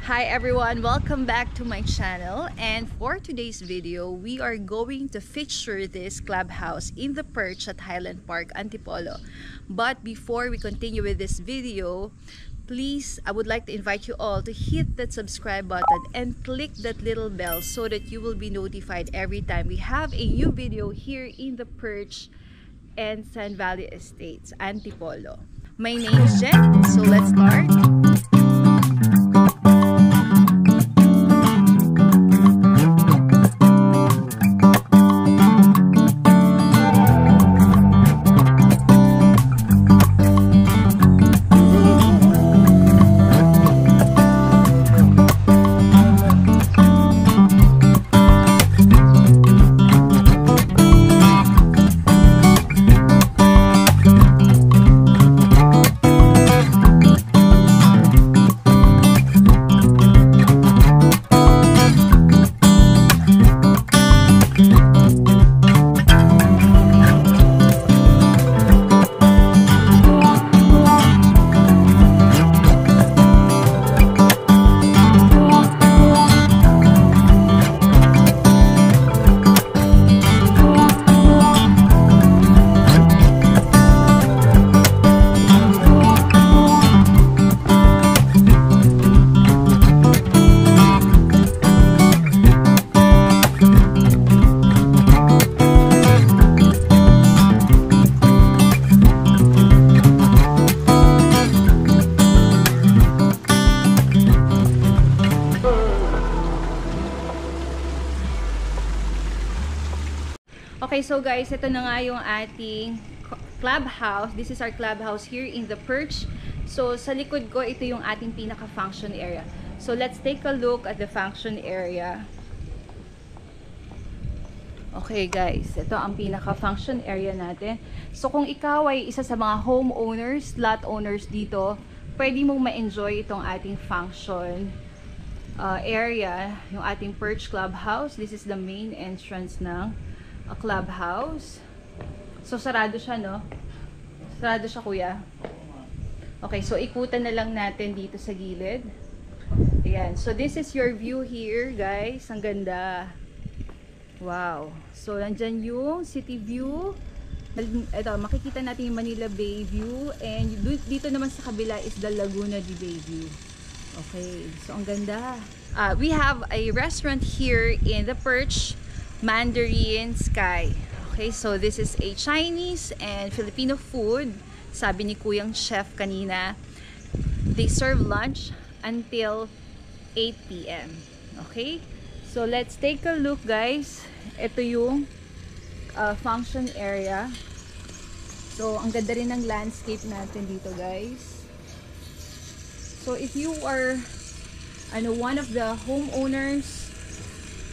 Hi everyone, welcome back to my channel, and for today's video we are going to feature this clubhouse in the Perch at Highland Park, Antipolo. But before we continue with this video, please, I would like to invite you all to hit that subscribe button and click that little bell so that you will be notified every time we have a new video here in the Perch and Sand Valley Estates, Antipolo. My name is Jen, so let's start. Okay, so guys, ito na nga yung ating clubhouse. This is our clubhouse here in the Perch. So, sa likod ko, ito yung ating pinaka-function area. So, let's take a look at the function area. Okay guys, ito ang pinaka-function area natin. So, kung ikaw ay isa sa mga homeowners, lot owners dito, pwede mong ma-enjoy itong ating function area, yung ating Perch clubhouse. This is the main entrance ng a clubhouse. So, sarado siya, no? Sarado siya, kuya. Okay, so ikutan na lang natin dito sa gilid. Ayan. So, this is your view here, guys. Ang ganda. Wow. So, nandyan yung city view. Ito, makikita natin yung Manila Bay view. And dito naman sa kabila is the Laguna de Bay view. Okay. So, ang ganda. We have a restaurant here in the Perch, Mandarin Sky. Okay, so this is a Chinese and Filipino food. Sabi ni Kuyang Chef kanina, they serve lunch until 8 p.m. Okay, so let's take a look, guys. Ito yung function area. So, ang ganda rin ng landscape natin dito, guys. So, if you are one of the homeowners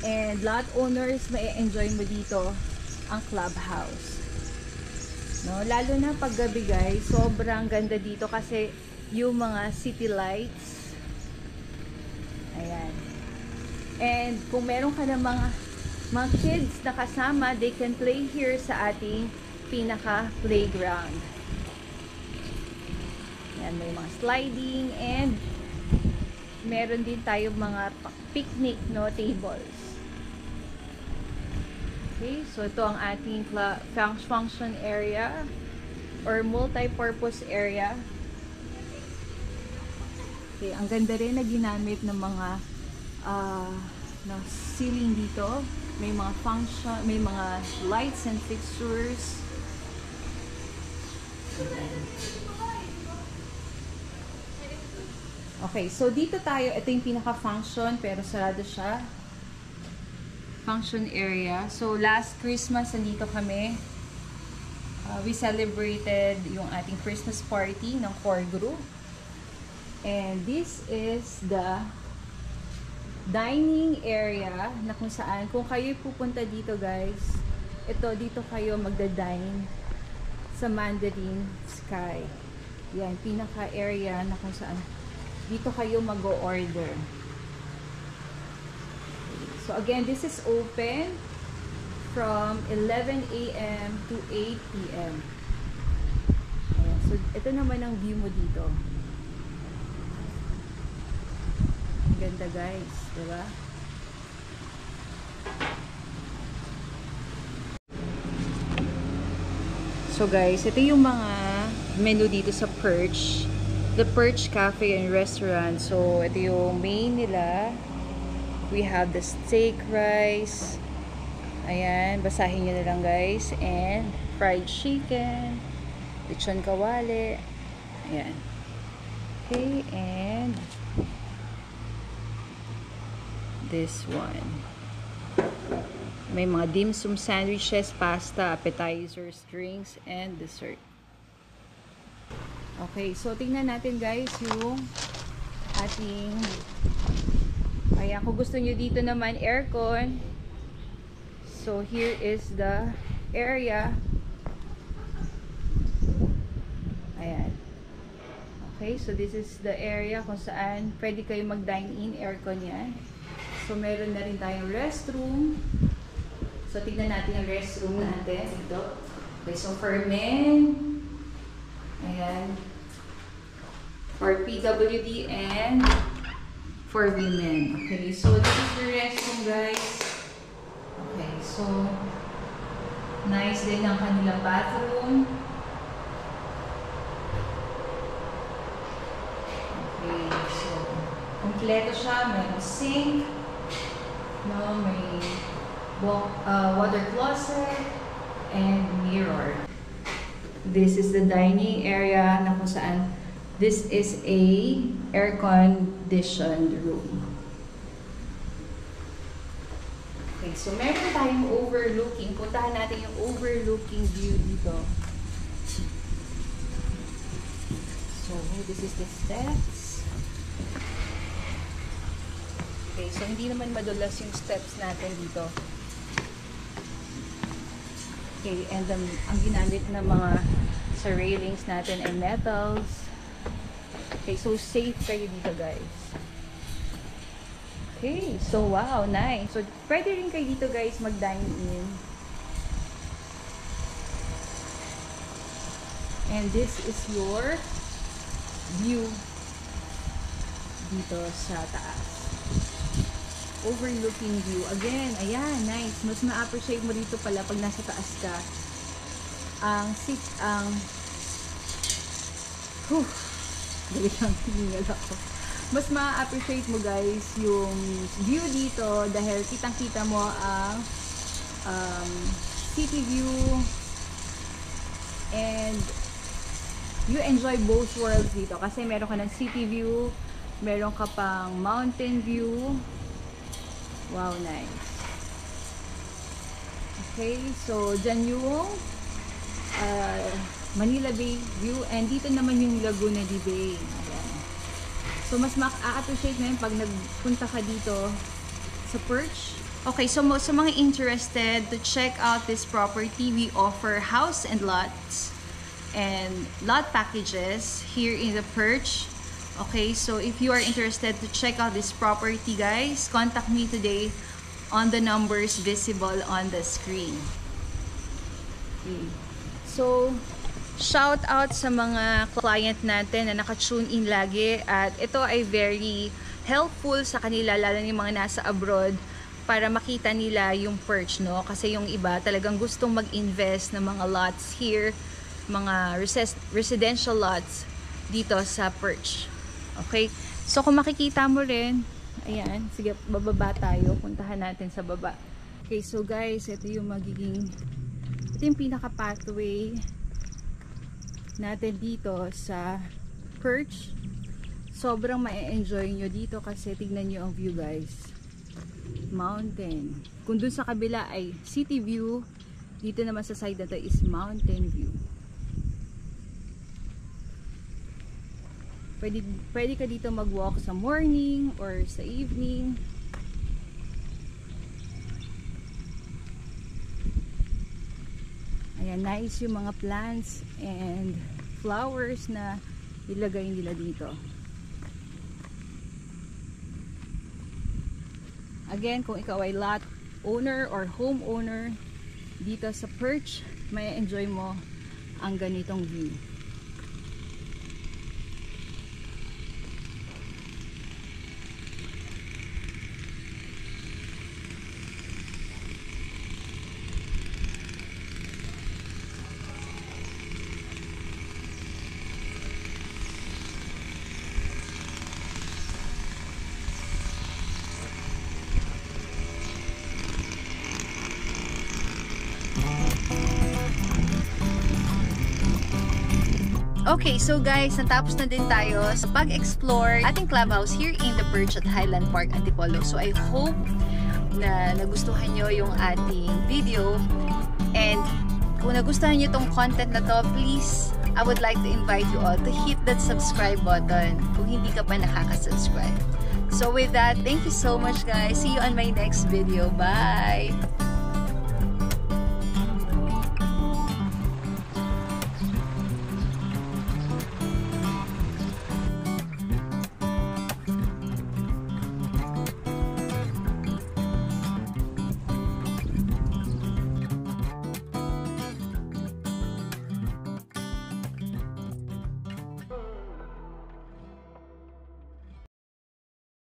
and lot owners, may enjoy mo dito ang clubhouse. No, lalo na pag gabi, guys, sobrang ganda dito kasi yung mga city lights. Ayan. And kung meron ka ng mga kids na kasama, they can play here sa ating pinaka playground. Ayan, may mga sliding and meron din tayo mga picnic, no, tables. Okay, so ito ang ating function area or multi-purpose area. Okay, ang ganda rin na ginamit ng mga ceiling dito. May mga function, may mga lights and fixtures. Okay, so dito tayo, ito yung pinaka-function pero sarado siya. Function area. So, last Christmas, nandito kami. We celebrated yung ating Christmas party ng core group. And this is the dining area na kung saan, kung kayo pupunta dito, guys, dito kayo magda-dine sa Mandarin Sky. Yan, pinaka-area na kung saan dito kayo mag-o-order. So again, this is open from 11 a.m. to 8 p.m. So ito naman ang view mo dito. ganda guys, diba? So guys, ito yung mga menu dito sa Perch. The Perch Cafe and Restaurant. So, ito yung main nila. We have the steak rice. Ayan, basahin nyo na lang guys. And fried chicken. Lechon kawali. Ayan. Okay, and this one. May mga dim sum sandwiches, pasta, appetizers, drinks, and dessert. Okay, so tingnan natin guys yung ating, ayan, kung gusto nyo dito naman aircon. So here is the area. Ayan. Okay, so this is the area kung saan pwede kayo mag-dine in, aircon yan. So meron na rin tayong restroom. So, tignan natin yung restroom natin dito. Okay, so for men, ayan, for PWD and for women. Okay, so this is the restroom guys. Okay, so nice din ang kanilang bathroom. Okay, so kompleto siya. May sink, no, may water closet and mirror. This is the dining area na kung saan this is a air-conditioned room. Okay, so meron tayong overlooking. Puntahan natin yung overlooking view dito. So this is the steps. Okay, so hindi naman madulas yung steps natin dito. Okay, and ang ginamit na mga sa railings natin ay metals. Okay, so safe kayo dito guys. Okay, so wow, nice. So pwede rin kayo dito guys mag-dine in. And this is your view dito sa taas. Overlooking view. Again, ayan, nice. Mas ma-appreciate mo dito pala pag nasa taas ka. Galit lang, hiningal ako. Mas ma-appreciate mo guys yung view dito dahil kitang-kita mo ang city view and you enjoy both worlds dito kasi meron ka ng city view, meron ka pang mountain view. Wow, nice. Okay, so dyan yung Manila Bay view and dito naman yung Laguna de Bay. Ayan. So mas ma-appreciate mo yun pag nagpunta ka dito sa Perch. Okay, so sa mga interested to check out this property, we offer house and lots and lot packages here in the Perch. Okay, so if you are interested to check out this property guys, contact me today on the numbers visible on the screen. Okay. So, shout out sa mga client natin na naka-tune in lagi at ito ay very helpful sa kanila, lalo yung mga nasa abroad para makita nila yung Perch, no? Kasi yung iba talagang gustong mag-invest ng mga lots here, mga residential lots dito sa Perch. Okay, so kung makikita mo rin, ayan, sige, bababa tayo, puntahan natin sa baba. Okay, so guys, ito yung pinaka pathway natin dito sa Perch. Sobrang ma-enjoy nyo dito kasi tignan nyo ang view guys, mountain. Kung dun sa kabila ay city view, dito naman sa side na to is mountain view. Pwede ka dito mag-walk sa morning or sa evening. Ayan, nice yung mga plants and flowers na ilagay nila dito. Again, kung ikaw ay lot owner or home owner dito sa Perch, may enjoy mo ang ganitong view. Okay, so guys, natapos na din tayo sa pag-explore ating clubhouse here in the Perch at Highland Park, Antipolo. So I hope na nagustuhan nyo yung ating video. And kung nagustuhan nyo tong content na to, please, I would like to invite you all to hit that subscribe button kung hindi ka pa nakaka-subscribe. So with that, thank you so much guys. See you on my next video. Bye!